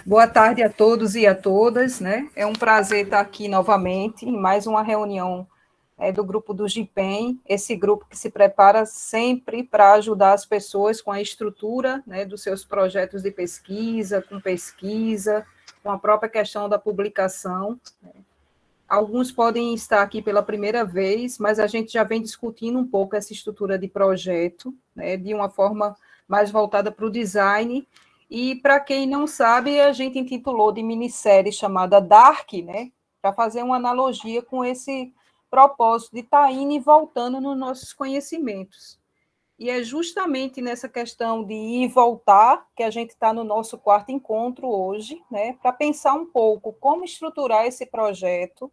Boa tarde a todos e a todas, né? É um prazer estar aqui novamente em mais uma reunião do grupo do GIPEM, esse grupo que se prepara sempre para ajudar as pessoas com a estrutura, né, dos seus projetos de pesquisa, com a própria questão da publicação. Alguns podem estar aqui pela primeira vez, mas a gente já vem discutindo um pouco essa estrutura de projeto, né, de uma forma mais voltada para o design. E, para quem não sabe, a gente intitulou de minissérie chamada Dark, né, para fazer uma analogia com esse propósito de estar indo e voltando nos nossos conhecimentos. E é justamente nessa questão de ir e voltar que a gente está no nosso quarto encontro hoje, né, para pensar um pouco como estruturar esse projeto,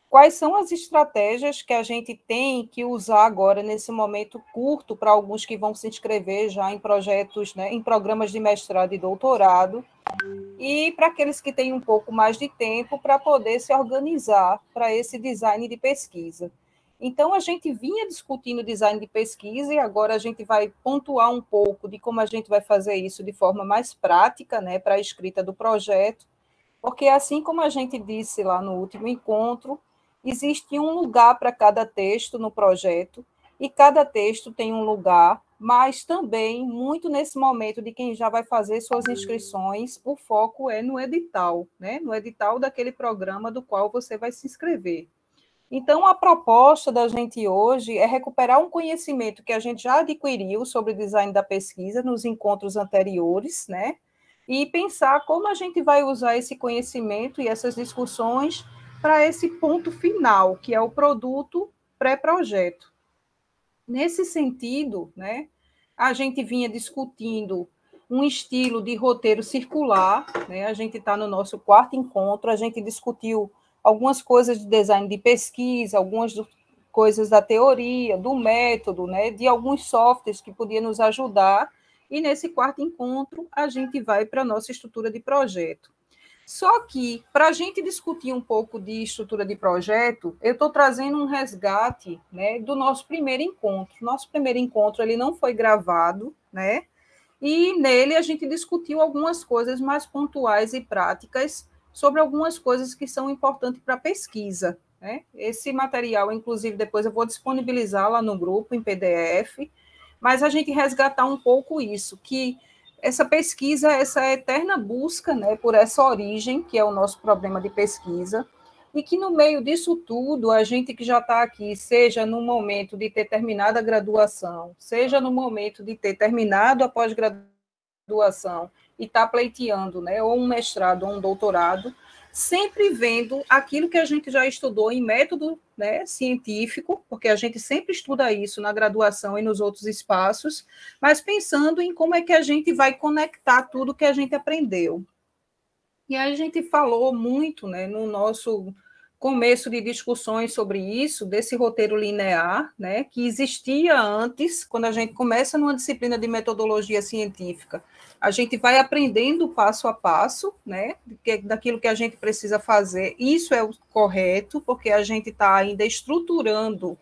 quais são as estratégias que a gente tem que usar agora nesse momento curto para alguns que vão se inscrever já em projetos, né, em programas de mestrado e doutorado, e para aqueles que têm um pouco mais de tempo para poder se organizar para esse design de pesquisa. Então, a gente vinha discutindo design de pesquisa e agora a gente vai pontuar um pouco de como a gente vai fazer isso de forma mais prática, né, para a escrita do projeto, porque assim como a gente disse lá no último encontro, existe um lugar para cada texto no projeto, e cada texto tem um lugar, mas também, muito nesse momento de quem já vai fazer suas inscrições, o foco é no edital, né? No edital daquele programa do qual você vai se inscrever. Então, a proposta da gente hoje é recuperar um conhecimento que a gente já adquiriu sobre design da pesquisa nos encontros anteriores, né? E pensar como a gente vai usar esse conhecimento e essas discussões para esse ponto final, que é o produto pré-projeto. Nesse sentido, né, a gente vinha discutindo um estilo de roteiro circular, né? A gente está no nosso quarto encontro, a gente discutiu algumas coisas de design de pesquisa, algumas coisas da teoria, do método, né, de alguns softwares que podiam nos ajudar, e nesse quarto encontro a gente vai para a nossa estrutura de projeto. Só que, para a gente discutir um pouco de estrutura de projeto, eu estou trazendo um resgate, né, do nosso primeiro encontro. Nosso primeiro encontro ele não foi gravado, né? E nele a gente discutiu algumas coisas mais pontuais e práticas sobre algumas coisas que são importantes para a pesquisa, né? Esse material, inclusive, depois eu vou disponibilizar lá no grupo, em PDF, mas a gente resgatar um pouco isso, que essa pesquisa, essa eterna busca, né, por essa origem, que é o nosso problema de pesquisa, e que no meio disso tudo, a gente que já está aqui, seja no momento de ter terminado a graduação, seja no momento de ter terminado a pós-graduação e está pleiteando, né, ou um mestrado ou um doutorado, sempre vendo aquilo que a gente já estudou em método, né, científico, porque a gente sempre estuda isso na graduação e nos outros espaços, mas pensando em como é que a gente vai conectar tudo que a gente aprendeu. E aí a gente falou muito, né, no nosso começo de discussões sobre isso, desse roteiro linear, né, que existia antes, quando a gente começa numa disciplina de metodologia científica, a gente vai aprendendo passo a passo, né, daquilo que a gente precisa fazer. Isso é o correto, porque a gente está ainda estruturando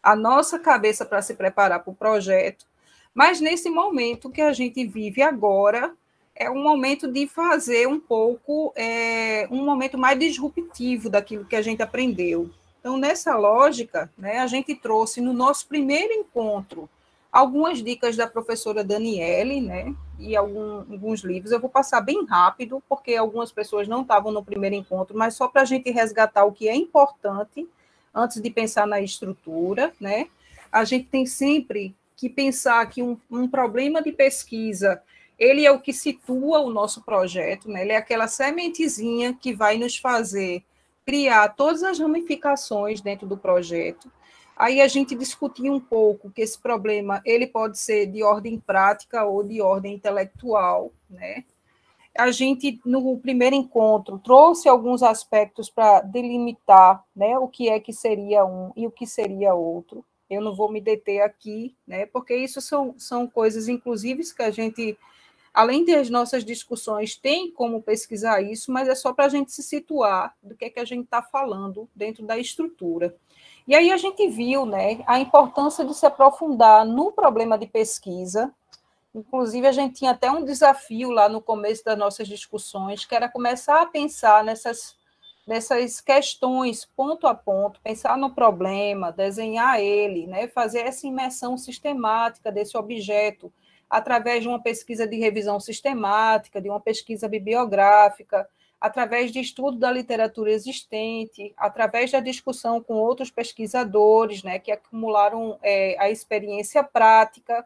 a nossa cabeça para se preparar para o projeto, mas nesse momento que a gente vive agora, é um momento de fazer um pouco, um momento mais disruptivo daquilo que a gente aprendeu. Então, nessa lógica, né, a gente trouxe no nosso primeiro encontro algumas dicas da professora Daniele, né, e alguns livros. Eu vou passar bem rápido, porque algumas pessoas não estavam no primeiro encontro, mas só para a gente resgatar o que é importante antes de pensar na estrutura, né? A gente tem sempre que pensar que um problema de pesquisa ele é o que situa o nosso projeto, né? Ele é aquela sementezinha que vai nos fazer criar todas as ramificações dentro do projeto. Aí a gente discutiu um pouco que esse problema ele pode ser de ordem prática ou de ordem intelectual, né? A gente, no primeiro encontro, trouxe alguns aspectos para delimitar, né, o que é que seria um e o que seria outro. Eu não vou me deter aqui, né, porque isso são coisas, inclusive, que a gente, além das nossas discussões, tem como pesquisar isso, mas é só para a gente se situar do que é que a gente está falando dentro da estrutura. E aí a gente viu, né, a importância de se aprofundar no problema de pesquisa, Inclusive, a gente tinha até um desafio lá no começo das nossas discussões, que era começar a pensar nessas questões ponto a ponto, pensar no problema, desenhar ele, né, fazer essa imersão sistemática desse objeto, através de uma pesquisa de revisão sistemática, de uma pesquisa bibliográfica, através de estudo da literatura existente, através da discussão com outros pesquisadores, né, que acumularam a experiência prática.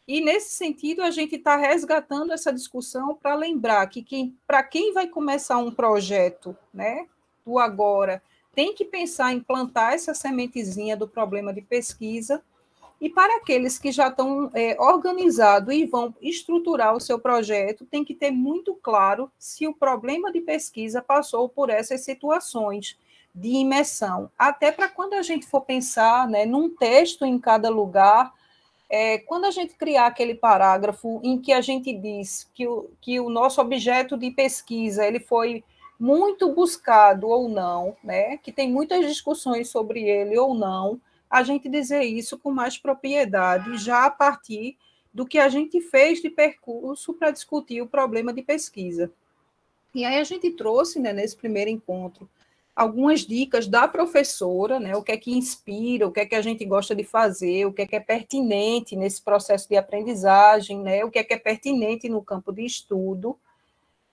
E, nesse sentido, a gente está resgatando essa discussão para lembrar que para quem vai começar um projeto, né, do agora, tem que pensar em plantar essa sementezinha do problema de pesquisa, e para aqueles que já estão organizados e vão estruturar o seu projeto, tem que ter muito claro se o problema de pesquisa passou por essas situações de imersão. Até para quando a gente for pensar, né, num texto em cada lugar, quando a gente criar aquele parágrafo em que a gente diz que o nosso objeto de pesquisa ele foi muito buscado ou não, né, que tem muitas discussões sobre ele ou não, a gente dizer isso com mais propriedade, já a partir do que a gente fez de percurso para discutir o problema de pesquisa. E aí a gente trouxe, né, nesse primeiro encontro, algumas dicas da professora, né, o que é que inspira, o que é que a gente gosta de fazer, o que é pertinente nesse processo de aprendizagem, né, o que é pertinente no campo de estudo.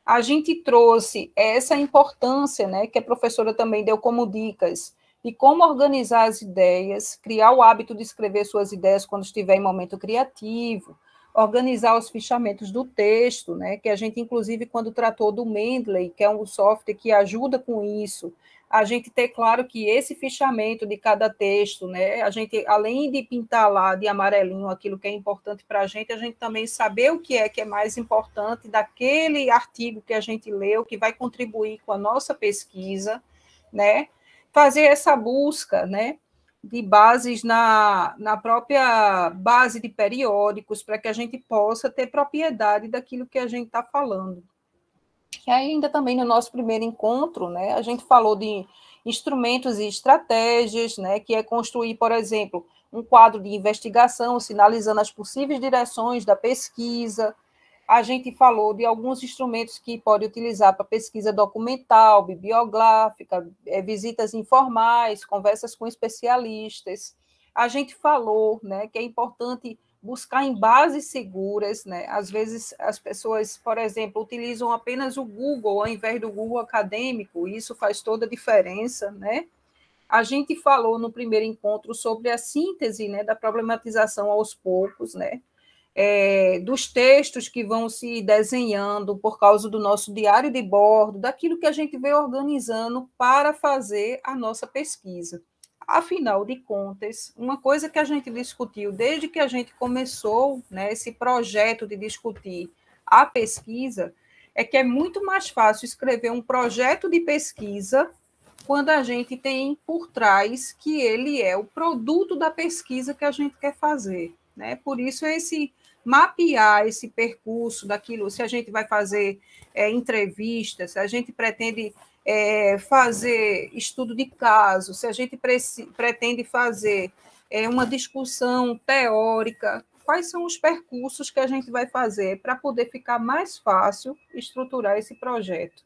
A gente trouxe essa importância, né, que a professora também deu como dicas, de como organizar as ideias, criar o hábito de escrever suas ideias quando estiver em momento criativo, organizar os fichamentos do texto, né, que a gente, inclusive, quando tratou do Mendeley, que é um software que ajuda com isso, a gente ter claro que esse fichamento de cada texto, né, a gente, além de pintar lá de amarelinho aquilo que é importante para a gente também saber o que é mais importante daquele artigo que a gente leu, que vai contribuir com a nossa pesquisa, né, fazer essa busca, né, de bases na própria base de periódicos, para que a gente possa ter propriedade daquilo que a gente está falando. E ainda também no nosso primeiro encontro, né, a gente falou de instrumentos e estratégias, né, que é construir, por exemplo, um quadro de investigação, sinalizando as possíveis direções da pesquisa. A gente falou de alguns instrumentos que pode utilizar para pesquisa documental, bibliográfica, visitas informais, conversas com especialistas. A gente falou, né, que é importante buscar em bases seguras, né? Às vezes as pessoas, por exemplo, utilizam apenas o Google ao invés do Google acadêmico, e isso faz toda a diferença, né? A gente falou no primeiro encontro sobre a síntese, né, da problematização aos poucos, né? Dos textos que vão se desenhando por causa do nosso diário de bordo, daquilo que a gente vem organizando para fazer a nossa pesquisa. Afinal de contas, uma coisa que a gente discutiu desde que a gente começou, né, esse projeto de discutir a pesquisa, é que é muito mais fácil escrever um projeto de pesquisa quando a gente tem por trás que ele é o produto da pesquisa que a gente quer fazer, né? Por isso, esse mapear esse percurso daquilo, se a gente vai fazer entrevistas, se a gente pretende fazer estudo de caso, se a gente pretende fazer uma discussão teórica, quais são os percursos que a gente vai fazer para poder ficar mais fácil estruturar esse projeto.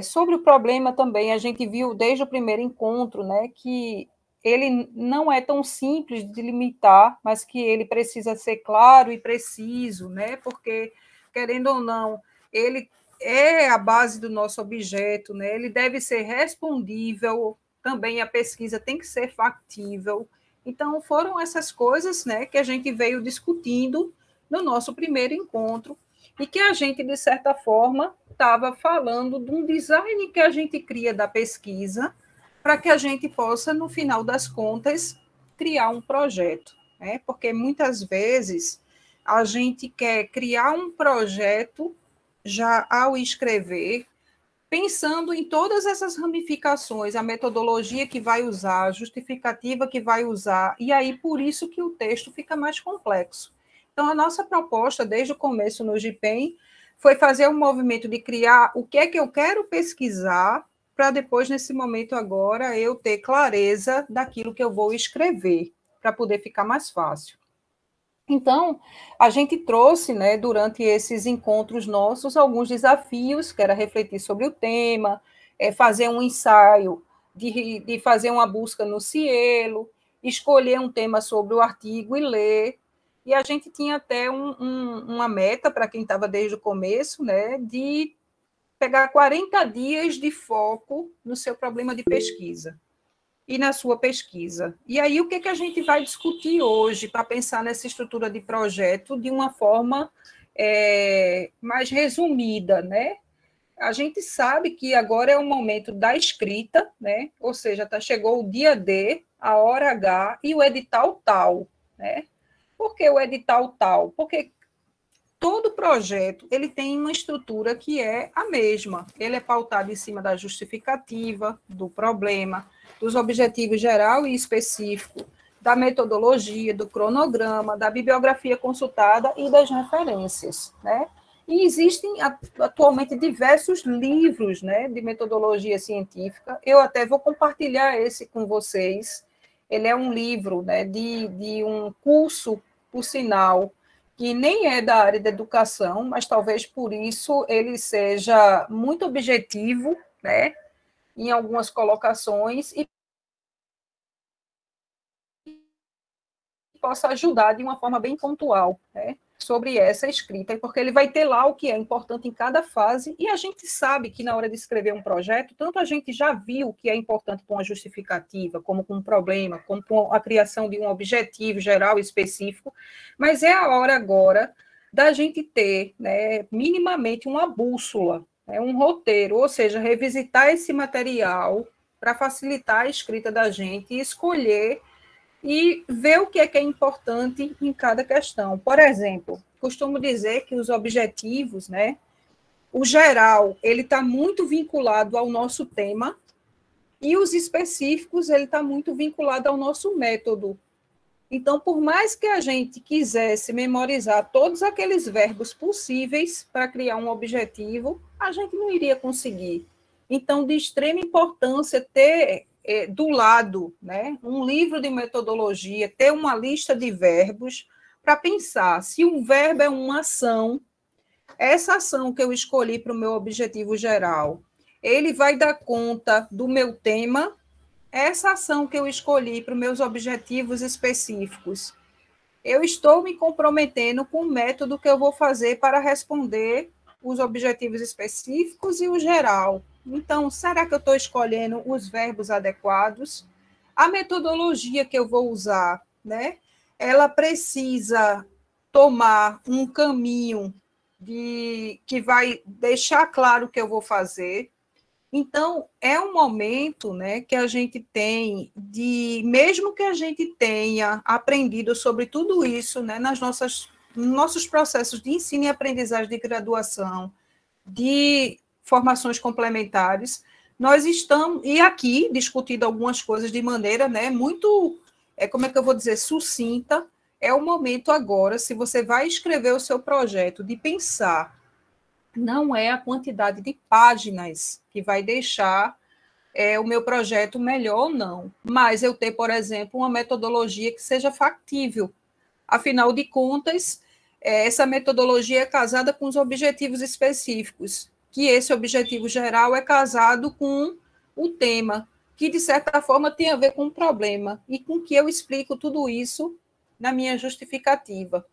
Sobre o problema também, a gente viu desde o primeiro encontro, né, que ele não é tão simples de limitar, mas que ele precisa ser claro e preciso, né, porque, querendo ou não, ele é a base do nosso objeto, né, ele deve ser respondível, também a pesquisa tem que ser factível. Então, foram essas coisas, né, que a gente veio discutindo no nosso primeiro encontro, e que a gente, de certa forma, estava falando de um design que a gente cria da pesquisa para que a gente possa, no final das contas, criar um projeto, né? Porque muitas vezes a gente quer criar um projeto já ao escrever, pensando em todas essas ramificações, a metodologia que vai usar, a justificativa que vai usar, e aí por isso que o texto fica mais complexo. Então, a nossa proposta, desde o começo no GPEM, foi fazer um movimento de criar o que é que eu quero pesquisar, para depois, nesse momento agora, eu ter clareza daquilo que eu vou escrever, para poder ficar mais fácil. Então, a gente trouxe, né, durante esses encontros nossos, alguns desafios, que era refletir sobre o tema, fazer um ensaio, de fazer uma busca no Cielo, escolher um tema sobre o artigo e ler. E a gente tinha até uma meta, para quem estava desde o começo, né, de pegar 40 dias de foco no seu problema de pesquisa e na sua pesquisa. E aí, o que a gente vai discutir hoje para pensar nessa estrutura de projeto de uma forma mais resumida, né? A gente sabe que agora é o momento da escrita, né? Ou seja, chegou o dia D, a hora H e o edital tal, né? Por que o edital tal? Porque todo projeto ele tem uma estrutura que é a mesma. Ele é pautado em cima da justificativa, do problema, dos objetivos geral e específico, da metodologia, do cronograma, da bibliografia consultada e das referências, né? E existem atualmente diversos livros, né, de metodologia científica. Eu até vou compartilhar esse com vocês. Ele é um livro, né, de um curso, por sinal, que nem é da área da educação, mas talvez por isso ele seja muito objetivo, né, em algumas colocações e possa ajudar de uma forma bem pontual, né, sobre essa escrita, porque ele vai ter lá o que é importante em cada fase, e a gente sabe que na hora de escrever um projeto, tanto a gente já viu o que é importante com a justificativa, como com um problema, como com a criação de um objetivo geral específico, mas é a hora agora da gente ter, né, minimamente uma bússola, né, um roteiro, ou seja, revisitar esse material para facilitar a escrita da gente e escolher e ver o que é importante em cada questão. Por exemplo, costumo dizer que os objetivos, né, o geral, ele está muito vinculado ao nosso tema, e os específicos, ele está muito vinculado ao nosso método. Então, por mais que a gente quisesse memorizar todos aqueles verbos possíveis para criar um objetivo, a gente não iria conseguir. Então, de extrema importância ter do lado, né, um livro de metodologia, ter uma lista de verbos para pensar se um verbo é uma ação, essa ação que eu escolhi para o meu objetivo geral, ele vai dar conta do meu tema, essa ação que eu escolhi para os meus objetivos específicos, eu estou me comprometendo com o método que eu vou fazer para responder os objetivos específicos e o geral. Então, será que eu estou escolhendo os verbos adequados? A metodologia que eu vou usar, né? Ela precisa tomar um caminho que vai deixar claro o que eu vou fazer. Então, é um momento, né, que a gente tem de, mesmo que a gente tenha aprendido sobre tudo isso, né, nos nossos processos de ensino e aprendizagem de graduação, de formações complementares, nós estamos, e aqui, discutindo algumas coisas de maneira, né, muito, como é que eu vou dizer, sucinta, é o momento agora, se você vai escrever o seu projeto, de pensar, não é a quantidade de páginas que vai deixar o meu projeto melhor ou não, mas eu ter, por exemplo, uma metodologia que seja factível. Afinal de contas, essa metodologia é casada com os objetivos específicos, que esse objetivo geral é casado com o tema, que, de certa forma, tem a ver com o problema, e com que eu explico tudo isso na minha justificativa.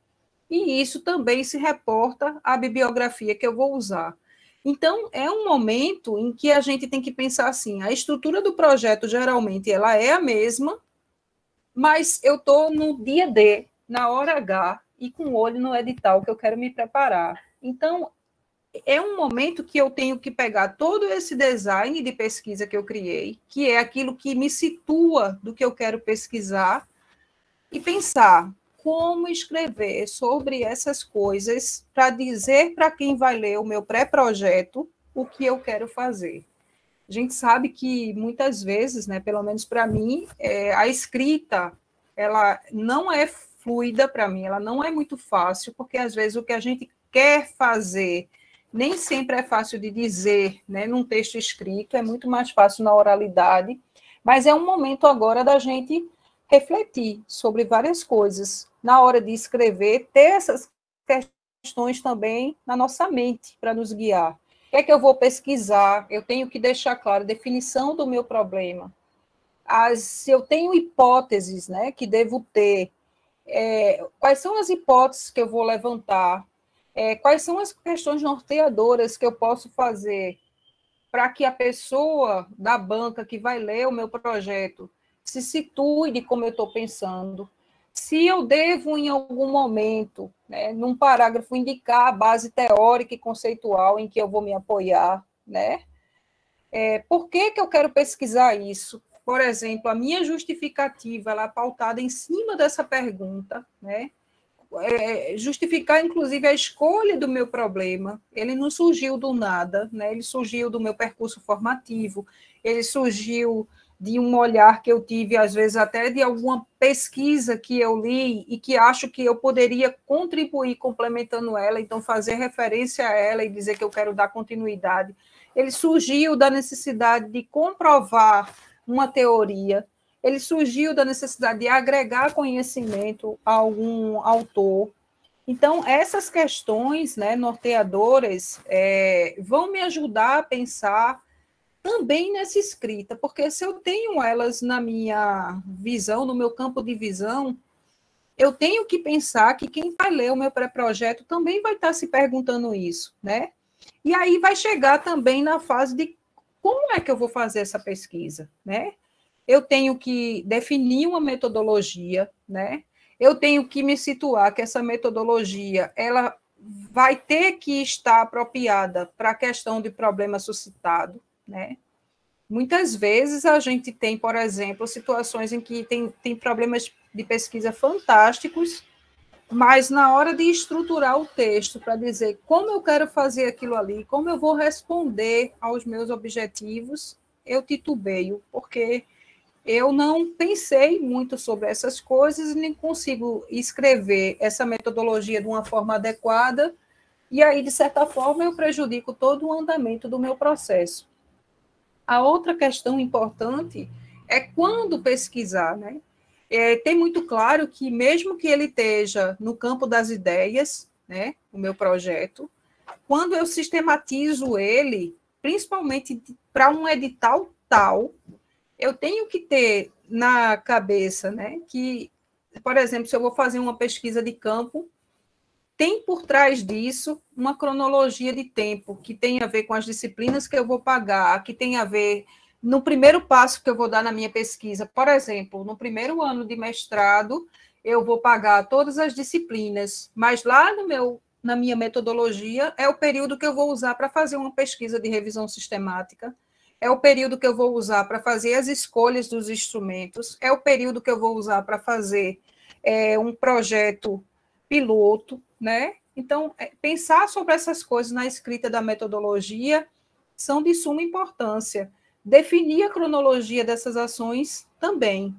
E isso também se reporta à bibliografia que eu vou usar. Então, é um momento em que a gente tem que pensar assim, a estrutura do projeto, geralmente, ela é a mesma, mas eu estou no dia D, na hora H, e com o olho no edital que eu quero me preparar. Então, é um momento que eu tenho que pegar todo esse design de pesquisa que eu criei, que é aquilo que me situa do que eu quero pesquisar, e pensar como escrever sobre essas coisas para dizer para quem vai ler o meu pré-projeto o que eu quero fazer. A gente sabe que muitas vezes, né, pelo menos para mim, a escrita ela não é fluida para mim, ela não é muito fácil, porque às vezes o que a gente quer fazer nem sempre é fácil de dizer, né, num texto escrito, é muito mais fácil na oralidade, mas é um momento agora da gente refletir sobre várias coisas. Na hora de escrever, ter essas questões também na nossa mente para nos guiar. O que é que eu vou pesquisar? Eu tenho que deixar claro a definição do meu problema. Se eu tenho hipóteses, né, que devo ter, quais são as hipóteses que eu vou levantar? Quais são as questões norteadoras que eu posso fazer para que a pessoa da banca que vai ler o meu projeto se situe de como eu estou pensando? Se eu devo, em algum momento, né, num parágrafo, indicar a base teórica e conceitual em que eu vou me apoiar, né? Por que eu quero pesquisar isso? Por exemplo, a minha justificativa ela é pautada em cima dessa pergunta, né? Justificar, inclusive, a escolha do meu problema. Ele não surgiu do nada, né? Ele surgiu do meu percurso formativo, ele surgiu de um olhar que eu tive, às vezes, até de alguma pesquisa que eu li e que acho que eu poderia contribuir complementando ela, então fazer referência a ela e dizer que eu quero dar continuidade. Ele surgiu da necessidade de comprovar uma teoria, ele surgiu da necessidade de agregar conhecimento a algum autor. Então, essas questões, né, norteadoras vão me ajudar a pensar também nessa escrita, porque se eu tenho elas na minha visão, no meu campo de visão, eu tenho que pensar que quem vai ler o meu pré-projeto também vai estar se perguntando isso, né? E aí vai chegar também na fase de como é que eu vou fazer essa pesquisa, né? Eu tenho que definir uma metodologia, né? Eu tenho que me situar que essa metodologia ela vai ter que estar apropriada para a questão de problema suscitado, né? Muitas vezes a gente tem, por exemplo, situações em que tem problemas de pesquisa fantásticos, mas na hora de estruturar o texto para dizer como eu quero fazer aquilo ali, como eu vou responder aos meus objetivos, eu titubeio, porque eu não pensei muito sobre essas coisas, nem consigo escrever essa metodologia de uma forma adequada, e aí, de certa forma, eu prejudico todo o andamento do meu processo. A outra questão importante é quando pesquisar, né? Tem muito claro que, mesmo que ele esteja no campo das ideias, né, o meu projeto, quando eu sistematizo ele, principalmente para um edital tal, eu tenho que ter na cabeça, né, que, por exemplo, se eu vou fazer uma pesquisa de campo, tem por trás disso uma cronologia de tempo que tem a ver com as disciplinas que eu vou pagar, que tem a ver no primeiro passo que eu vou dar na minha pesquisa. Por exemplo, no primeiro ano de mestrado, eu vou pagar todas as disciplinas, mas lá na minha metodologia é o período que eu vou usar para fazer uma pesquisa de revisão sistemática, é o período que eu vou usar para fazer as escolhas dos instrumentos, é o período que eu vou usar para fazer um projeto piloto, né? Então, pensar sobre essas coisas na escrita da metodologia são de suma importância. Definir a cronologia dessas ações também.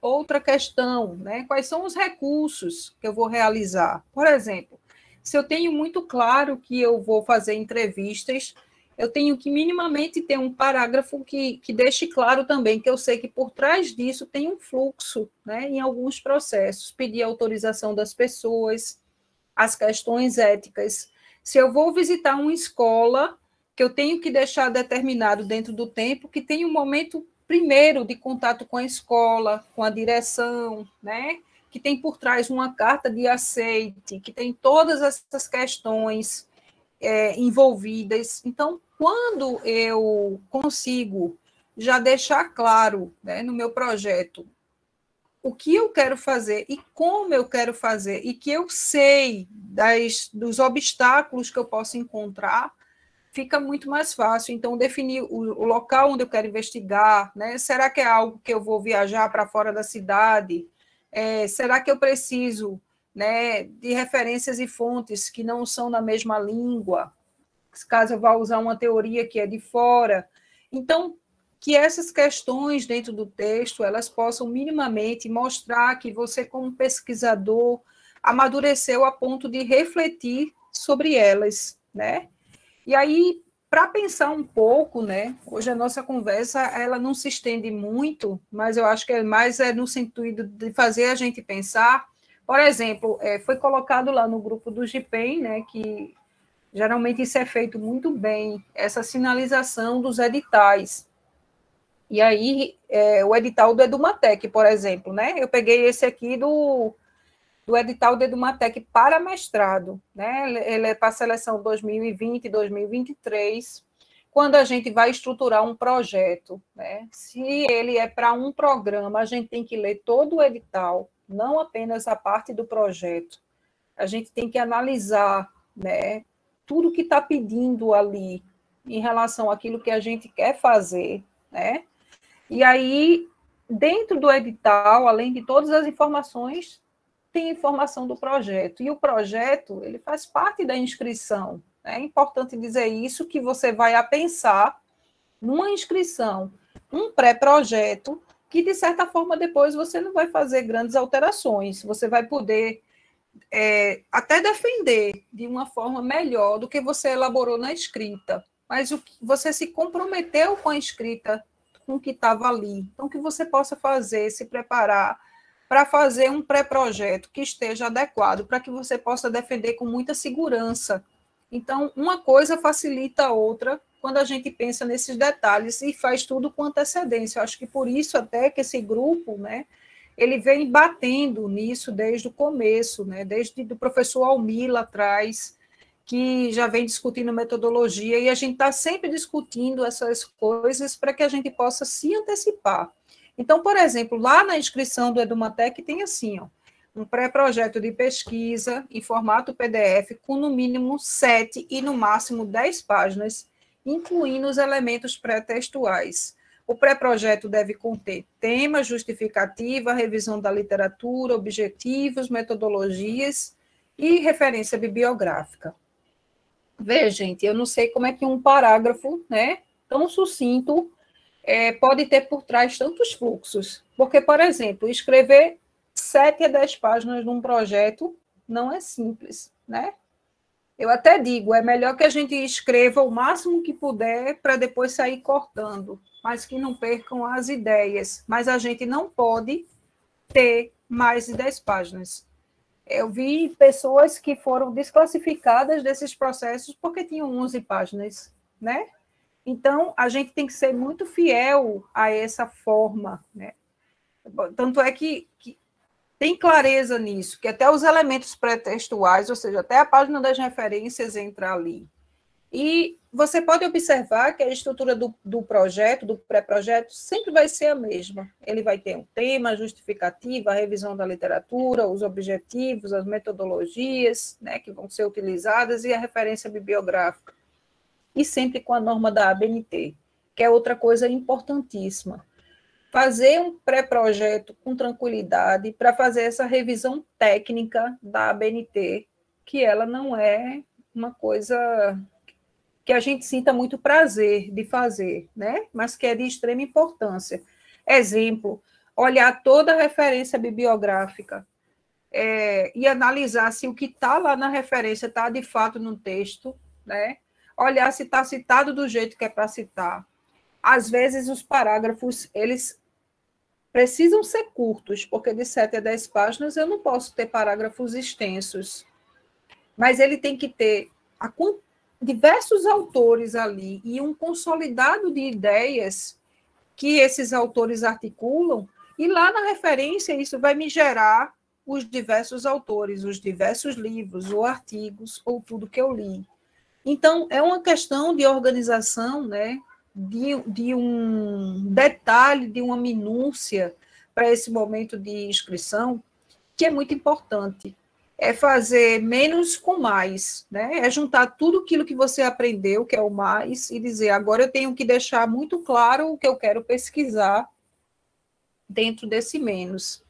Outra questão, né? Quais são os recursos que eu vou realizar? Por exemplo, se eu tenho muito claro que eu vou fazer entrevistas, eu tenho que minimamente ter um parágrafo que deixe claro também que eu sei que por trás disso tem um fluxo, né, em alguns processos, pedir autorização das pessoas, as questões éticas. Se eu vou visitar uma escola, que eu tenho que deixar determinado dentro do tempo, que tem um momento primeiro de contato com a escola, com a direção, né, que tem por trás uma carta de aceite, que tem todas essas questões envolvidas. Então, quando eu consigo já deixar claro, né, no meu projeto o que eu quero fazer e como eu quero fazer, e que eu sei dos obstáculos que eu posso encontrar, fica muito mais fácil. Então, definir o local onde eu quero investigar, né? Será que é algo que eu vou viajar para fora da cidade? Será que eu preciso, né, de referências e fontes que não são na mesma língua, caso eu vá usar uma teoria que é de fora? Então, que essas questões dentro do texto, elas possam minimamente mostrar que você, como pesquisador, amadureceu a ponto de refletir sobre elas, né? E aí, para pensar um pouco, né? Hoje a nossa conversa, ela não se estende muito, mas eu acho que é mais no sentido de fazer a gente pensar. Por exemplo, foi colocado lá no grupo do GPEM, né, que geralmente isso é feito muito bem, essa sinalização dos editais. E aí, o edital do Edumatec, por exemplo, né? Eu peguei esse aqui do edital do Edumatec para mestrado, né? Ele é para a seleção 2020 e 2023, quando a gente vai estruturar um projeto, né? Se ele é para um programa, a gente tem que ler todo o edital, não apenas a parte do projeto. A gente tem que analisar, né, tudo que está pedindo ali em relação àquilo que a gente quer fazer, né? E aí, dentro do edital, além de todas as informações, tem informação do projeto. E o projeto, ele faz parte da inscrição. É importante dizer isso, que você vai a pensar numa inscrição, um pré-projeto, que, de certa forma, depois você não vai fazer grandes alterações. Você vai poder até defender de uma forma melhor do que você elaborou na escrita. Mas você se comprometeu com a escrita, com o que estava ali. Então, que você possa fazer, se preparar para fazer um pré-projeto que esteja adequado, para que você possa defender com muita segurança. Então, uma coisa facilita a outra quando a gente pensa nesses detalhes e faz tudo com antecedência. Eu acho que por isso até que esse grupo, né, ele vem batendo nisso desde o começo, né, desde o professor Almir lá atrás, que já vem discutindo metodologia, e a gente está sempre discutindo essas coisas para que a gente possa se antecipar. Então, por exemplo, lá na inscrição do Edumatec tem assim, ó, um pré-projeto de pesquisa em formato PDF com no mínimo 7 e no máximo 10 páginas, incluindo os elementos pré-textuais. O pré-projeto deve conter tema, justificativa, revisão da literatura, objetivos, metodologias e referência bibliográfica. Vê, gente, eu não sei como é que um parágrafo, né, tão sucinto pode ter por trás tantos fluxos. Porque, por exemplo, escrever 7 a 10 páginas de um projeto não é simples, né? Eu até digo, é melhor que a gente escreva o máximo que puder para depois sair cortando, mas que não percam as ideias. Mas a gente não pode ter mais de 10 páginas. Eu vi pessoas que foram desclassificadas desses processos porque tinham 11 páginas, né? Então, a gente tem que ser muito fiel a essa forma, né? Tanto é que tem clareza nisso, que até os elementos pré-textuais, ou seja, até a página das referências entra ali. E você pode observar que a estrutura do projeto, do pré-projeto, sempre vai ser a mesma. Ele vai ter um tema, a justificativa, a revisão da literatura, os objetivos, as metodologias, né, que vão ser utilizadas e a referência bibliográfica. E sempre com a norma da ABNT, que é outra coisa importantíssima. Fazer um pré-projeto com tranquilidade para fazer essa revisão técnica da ABNT, que ela não é uma coisa que a gente sinta muito prazer de fazer, né? Mas que é de extrema importância. Exemplo, olhar toda a referência bibliográfica e analisar se o que está lá na referência está de fato no texto, né? Olhar se está citado do jeito que é para citar. Às vezes, os parágrafos, eles precisam ser curtos, porque de 7 a 10 páginas eu não posso ter parágrafos extensos. Mas ele tem que ter diversos autores ali e um consolidado de ideias que esses autores articulam, e lá na referência isso vai me gerar os diversos autores, os diversos livros, ou artigos, ou tudo que eu li. Então, é uma questão de organização, né, de um detalhe, de uma minúcia para esse momento de inscrição, que é muito importante. É fazer menos com mais, né? É juntar tudo aquilo que você aprendeu, que é o mais, e dizer, agora eu tenho que deixar muito claro o que eu quero pesquisar dentro desse menos.